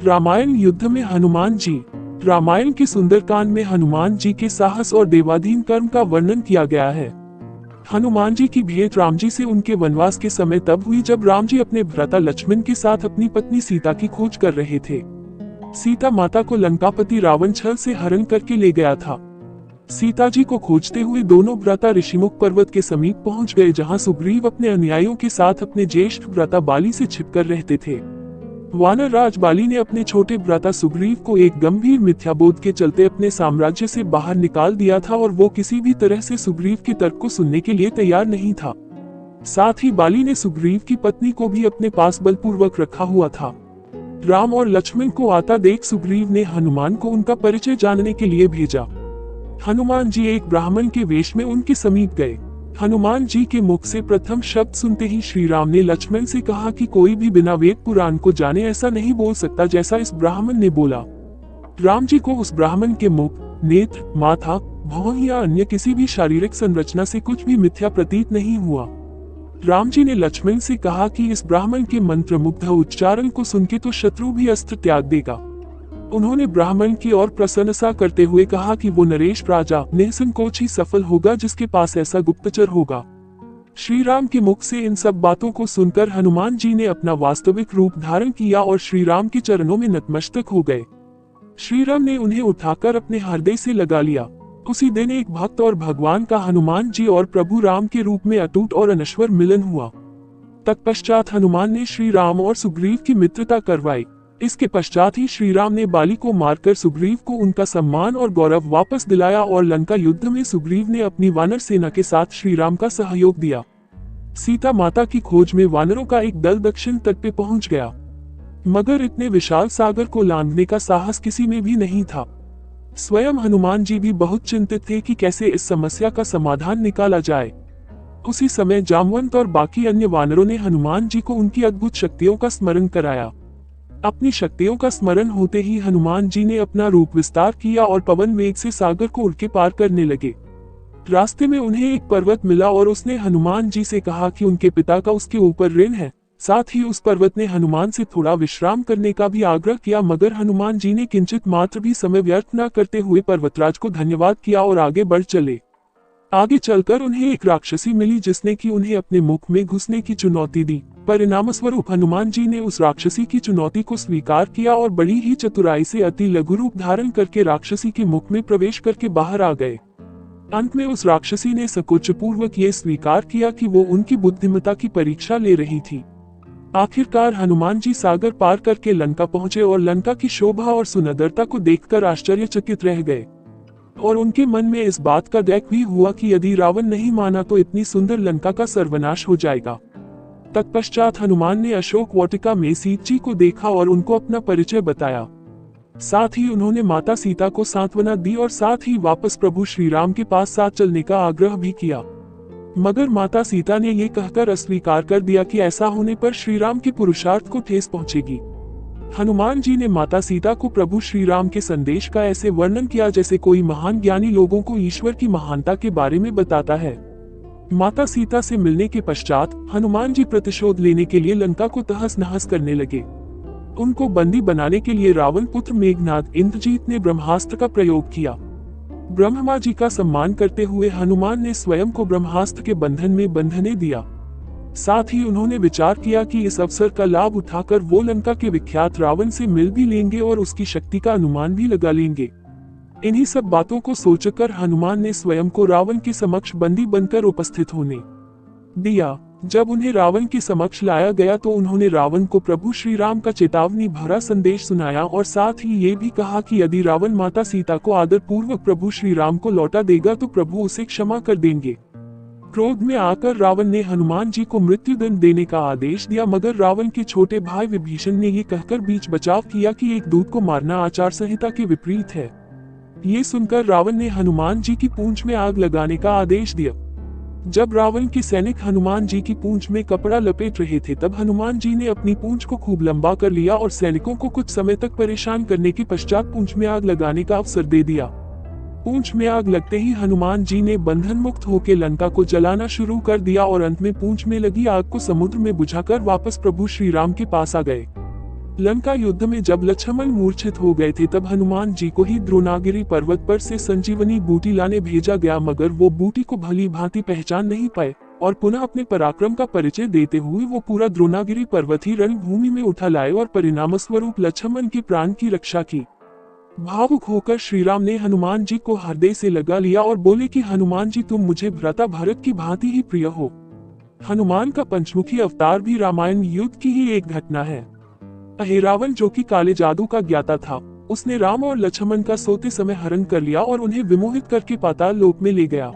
रामायण युद्ध में हनुमान जी। रामायण के सुंदरकांड में हनुमान जी के साहस और देवाधीन कर्म का वर्णन किया गया है। हनुमान जी की भेंट राम जी से उनके वनवास के समय तब हुई जब राम जी अपने भ्राता लक्ष्मण के साथ अपनी पत्नी सीता की खोज कर रहे थे। सीता माता को लंकापति रावण छल से हरण करके ले गया था। सीता जी को खोजते हुए दोनों भ्राता ऋषिमुख पर्वत के समीप पहुंच गए, जहां सुग्रीव अपने अनुयायियों के साथ अपने ज्येष्ठ भ्राता बाली से छिपकर रहते थे। वानर राज बाली ने अपने छोटे भ्राता सुग्रीव को एक गंभीर मिथ्याबोध के चलते अपने साम्राज्य से बाहर निकाल दिया था और वो किसी भी तरह से सुग्रीव के तर्क को सुनने के लिए तैयार नहीं था। साथ ही बाली ने सुग्रीव की पत्नी को भी अपने पास बलपूर्वक रखा हुआ था। राम और लक्ष्मण को आता देख सुग्रीव ने हनुमान को उनका परिचय जानने के लिए भेजा। हनुमान जी एक ब्राह्मण के वेश में उनके समीप गए। हनुमान जी के मुख से प्रथम शब्द सुनते ही श्री राम ने लक्ष्मण से कहा कि कोई भी बिना वेद पुराण को जाने ऐसा नहीं बोल सकता जैसा इस ब्राह्मण ने बोला। राम जी को उस ब्राह्मण के मुख, नेत्र, माथा, भौं या अन्य किसी भी शारीरिक संरचना से कुछ भी मिथ्या प्रतीत नहीं हुआ। राम जी ने लक्ष्मण से कहा कि इस ब्राह्मण के मंत्र मुग्ध उच्चारण को सुनके तो शत्रु भी अस्त्र त्याग देगा। उन्होंने ब्राह्मण की ओर प्रशंसा करते हुए कहा कि वो नरेश राजा निसंकोच ही सफल होगा जिसके पास ऐसा गुप्तचर होगा। श्री राम के मुख से इन सब बातों को सुनकर हनुमान जी ने अपना वास्तविक रूप धारण किया और श्री राम के चरणों में नतमस्तक हो गए। श्री राम ने उन्हें उठाकर अपने हृदय से लगा लिया। उसी दिन एक भक्त और भगवान का हनुमान जी और प्रभु राम के रूप में अटूट और अनश्वर मिलन हुआ। तत्पश्चात हनुमान ने श्री राम और सुग्रीव की मित्रता करवाई। इसके पश्चात ही श्री राम ने बाली को मारकर सुग्रीव को उनका सम्मान और गौरव वापस दिलाया और लंका युद्ध में सुग्रीव ने अपनी वानर सेना के साथ श्री राम का सहयोग दिया। सीता माता की खोज में वानरों का एक दल दक्षिण तट पे पहुंच गया, मगर इतने विशाल सागर को लांघने का साहस किसी में भी नहीं था। स्वयं हनुमान जी भी बहुत चिंतित थे कि कैसे इस समस्या का समाधान निकाला जाए। उसी समय जामवंत और बाकी अन्य वानरों ने हनुमान जी को उनकी अद्भुत शक्तियों का स्मरण कराया। अपनी शक्तियों का स्मरण होते ही हनुमान जी ने अपना रूप विस्तार किया और पवन वेग से सागर को उड़ के पार करने लगे। रास्ते में उन्हें एक पर्वत मिला और उसने हनुमान जी से कहा कि उनके पिता का उसके ऊपर ऋण है। साथ ही उस पर्वत ने हनुमान से थोड़ा विश्राम करने का भी आग्रह किया, मगर हनुमान जी ने किंचित मात्र भी समय व्यर्थ न करते हुए पर्वतराज को धन्यवाद किया और आगे बढ़ चले। आगे चलकर उन्हें एक राक्षसी मिली जिसने कि उन्हें अपने मुख में घुसने की चुनौती दी। परिणामस्वरूप हनुमान जी ने उस राक्षसी की चुनौती को स्वीकार किया और बड़ी ही चतुराई से अति लघु रूप धारण करके राक्षसी के मुख में प्रवेश करके बाहर आ गए। अंत में उस राक्षसी ने सकोच पूर्वक ये स्वीकार किया कि वो उनकी बुद्धिमत्ता की परीक्षा ले रही थी। आखिरकार हनुमान जी सागर पार करके लंका पहुंचे और लंका की शोभा और सुंदरता को देखकर आश्चर्यचकित रह गए और उनके मन में इस बात का दैख भी हुआ कि यदि रावण नहीं माना तो इतनी सुंदर लंका का सर्वनाश हो जाएगा। तत्पश्चात हनुमान ने अशोक वाटिका में सीता जी को देखा और उनको अपना परिचय बताया। साथ ही उन्होंने माता सीता को सांत्वना दी और साथ ही वापस प्रभु श्री राम के पास साथ चलने का आग्रह भी किया, मगर माता सीता ने ये कहकर अस्वीकार कर दिया कि ऐसा होने पर श्री राम के पुरुषार्थ को ठेस पहुंचेगी। हनुमान जी ने माता सीता को प्रभु श्री राम के संदेश का ऐसे वर्णन किया जैसे कोई महान ज्ञानी लोगों को ईश्वर की महानता के बारे में बताता है। माता सीता से मिलने के पश्चात हनुमान जी प्रतिशोध लेने के लिए लंका को तहस नहस करने लगे। उनको बंदी बनाने के लिए रावण पुत्र मेघनाद इंद्रजीत ने ब्रह्मास्त्र का प्रयोग किया। ब्रह्मा जी का सम्मान करते हुए हनुमान ने स्वयं को ब्रह्मास्त्र के बंधन में बंधने दिया। साथ ही उन्होंने विचार किया कि इस अवसर का लाभ उठाकर वो लंका के विख्यात रावण से मिल भी लेंगे और उसकी शक्ति का अनुमान भी लगा लेंगे। इन्हीं सब बातों को सोचकर हनुमान ने स्वयं को रावण के समक्ष बंदी बनकर उपस्थित होने दिया। जब उन्हें रावण के समक्ष लाया गया तो उन्होंने रावण को प्रभु श्री राम का चेतावनी भरा संदेश सुनाया और साथ ही ये भी कहा कि यदि रावण माता सीता को आदर पूर्वक प्रभु श्री राम को लौटा देगा तो प्रभु उसे क्षमा कर देंगे। क्रोध में आकर रावण ने हनुमान जी को मृत्युदंड देने का आदेश दिया, मगर रावण के छोटे भाई विभीषण ने ये कहकर बीच बचाव किया कि एक दूत को मारना आचार संहिता के विपरीत है। ये सुनकर रावण ने हनुमान जी की पूंछ में आग लगाने का आदेश दिया। जब रावण के सैनिक हनुमान जी की पूंछ में कपड़ा लपेट रहे थे तब हनुमान जी ने अपनी पूंछ को खूब लंबा कर लिया और सैनिकों को कुछ समय तक परेशान करने के पश्चात पूंछ में आग लगाने का अवसर दे दिया। पूंछ में आग लगते ही हनुमान जी ने बंधन मुक्त होकर लंका को जलाना शुरू कर दिया और अंत में पूंछ में लगी आग को समुद्र में बुझाकर वापस प्रभु श्री राम के पास आ गए। लंका युद्ध में जब लक्ष्मण मूर्छित हो गए थे तब हनुमान जी को ही द्रोणागिरी पर्वत पर से संजीवनी बूटी लाने भेजा गया, मगर वो बूटी को भली भांति पहचान नहीं पाए और पुनः अपने पराक्रम का परिचय देते हुए वो पूरा द्रोणागिरी पर्वत ही रणभूमि में उठा लाए और परिणाम स्वरूप लक्ष्मण के प्राण की रक्षा की। भावुक होकर श्रीराम ने हनुमान जी को हृदय से लगा लिया और बोले कि हनुमान जी, तुम मुझे भ्राता भरत की भांति ही प्रिय हो। हनुमान का पंचमुखी अवतार भी रामायण युद्ध की ही एक घटना है। अहिरावण, जो कि काले जादू का ज्ञाता था, उसने राम और लक्ष्मण का सोते समय हरण कर लिया और उन्हें विमोहित करके पाताल लोक में ले गया।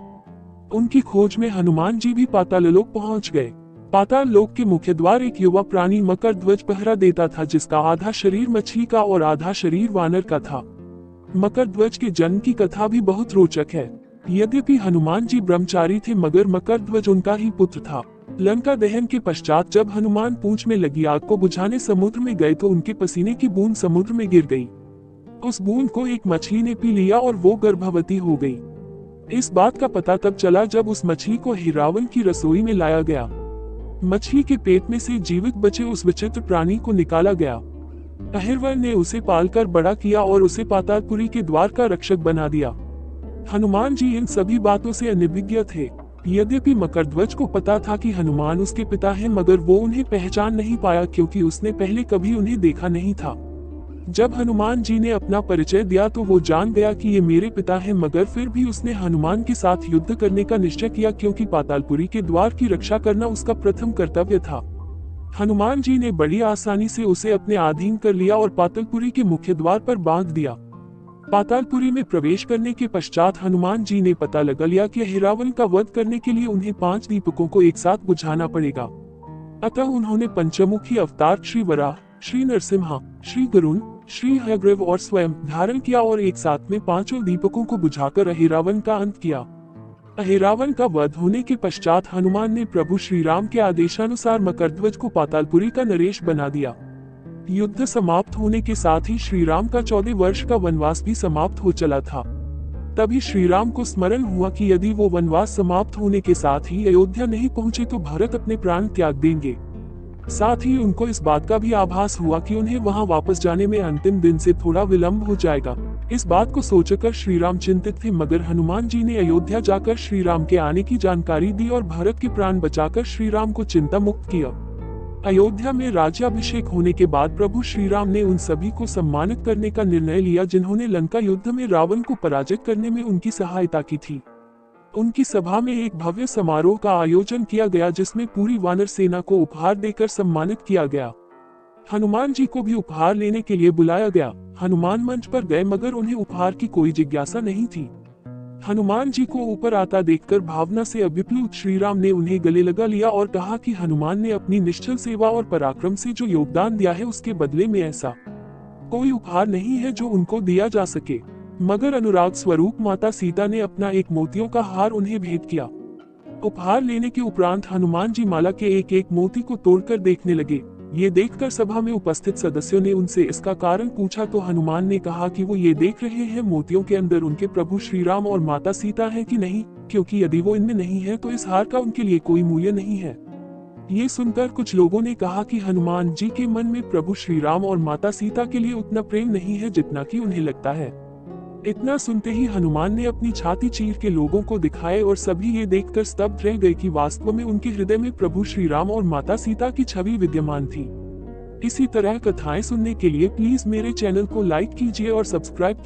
उनकी खोज में हनुमान जी भी पाताल लोक पहुंच गए। पाताल लोक के मुख्य द्वार एक युवा प्राणी मकरध्वज पहरा देता था, जिसका आधा शरीर मछली का और आधा शरीर वानर का था। मकरध्वज के जन्म की कथा भी बहुत रोचक है। यद्यपि हनुमान जी ब्रह्मचारी थे, मगर मकरध्वज उनका ही पुत्र था। लंका दहन के पश्चात जब हनुमान पूंछ में लगी आग को बुझाने समुद्र में गए तो उनके पसीने की बूंद समुद्र में गिर गई। उस बूंद को एक मछली ने पी लिया और वो गर्भवती हो गई। इस बात का पता तब चला जब उस मछली को अहिरावण की रसोई में लाया गया। मछली के पेट में से जीवित बचे उस विचित्र प्राणी को निकाला गया। अहिरावण ने उसे पालकर बड़ा किया और उसे पातालपुरी के द्वार का रक्षक बना दिया। हनुमान जी इन सभी बातों से अनभिज्ञ थे। यद्यपि मकरध्वज को पता था कि हनुमान उसके पिता हैं, मगर वो उन्हें पहचान नहीं पाया क्योंकि उसने पहले कभी उन्हें देखा नहीं था। जब हनुमान जी ने अपना परिचय दिया तो वो जान गया कि ये मेरे पिता हैं, मगर फिर भी उसने हनुमान के साथ युद्ध करने का निश्चय किया क्योंकि पातालपुरी के द्वार की रक्षा करना उसका प्रथम कर्तव्य था। हनुमान जी ने बड़ी आसानी से उसे अपने अधीन कर लिया और पातालपुरी के मुख्य द्वार पर बांध दिया। पातालपुरी में प्रवेश करने के पश्चात हनुमान जी ने पता लगा लिया कि अहिरावण का वध करने के लिए उन्हें 5 दीपकों को एक साथ बुझाना पड़ेगा। अतः उन्होंने पंचमुखी अवतार श्री वराह, श्री नरसिम्हा, श्री गरुण, श्री हयग्रीव और स्वयं धारण किया और एक साथ में 5 दीपकों को बुझाकर अहिरावण का अंत किया। अहिरावण का वध होने के पश्चात हनुमान ने प्रभु श्री राम के आदेशानुसार मकरध्वज को पातालपुरी का नरेश बना दिया। युद्ध समाप्त होने के साथ ही श्री राम का 14 वर्ष का वनवास भी समाप्त हो चला था। तभी श्री राम को स्मरण हुआ कि यदि वो वनवास समाप्त होने के साथ ही अयोध्या नहीं पहुंचे तो भरत अपने प्राण त्याग देंगे। साथ ही उनको इस बात का भी आभास हुआ कि उन्हें वहां वापस जाने में अंतिम दिन से थोड़ा विलंब हो जाएगा। इस बात को सोचकर श्री राम चिंतित थे, मगर हनुमान जी ने अयोध्या जाकर श्री राम के आने की जानकारी दी और भरत के प्राण बचाकर श्री राम को चिंता मुक्त किया। अयोध्या में राज्याभिषेक होने के बाद प्रभु श्री राम ने उन सभी को सम्मानित करने का निर्णय लिया जिन्होंने लंका युद्ध में रावण को पराजित करने में उनकी सहायता की थी। उनकी सभा में एक भव्य समारोह का आयोजन किया गया जिसमें पूरी वानर सेना को उपहार देकर सम्मानित किया गया। हनुमान जी को भी उपहार लेने के लिए बुलाया गया। हनुमान मंच पर गए, मगर उन्हें उपहार की कोई जिज्ञासा नहीं थी। हनुमान जी को ऊपर आता देखकर भावना से अभिप्लुत श्री राम ने उन्हें गले लगा लिया और कहा कि हनुमान ने अपनी निश्चल सेवा और पराक्रम से जो योगदान दिया है उसके बदले में ऐसा कोई उपहार नहीं है जो उनको दिया जा सके। मगर अनुराग स्वरूप माता सीता ने अपना एक मोतियों का हार उन्हें भेंट किया। उपहार लेने के उपरांत हनुमान जी माला के एक एक मोती को तोड़कर देखने लगे। ये देखकर सभा में उपस्थित सदस्यों ने उनसे इसका कारण पूछा तो हनुमान ने कहा कि वो ये देख रहे हैं मोतियों के अंदर उनके प्रभु श्री राम और माता सीता हैं कि नहीं, क्योंकि यदि वो इनमें नहीं है तो इस हार का उनके लिए कोई मूल्य नहीं है। ये सुनकर कुछ लोगों ने कहा कि हनुमान जी के मन में प्रभु श्री राम और माता सीता के लिए उतना प्रेम नहीं है जितना कि उन्हें लगता है। इतना सुनते ही हनुमान ने अपनी छाती चीर के लोगों को दिखाए और सभी ये देखकर स्तब्ध रह गए कि वास्तव में उनके हृदय में प्रभु श्री राम और माता सीता की छवि विद्यमान थी। इसी तरह कथाएं सुनने के लिए प्लीज मेरे चैनल को लाइक कीजिए और सब्सक्राइब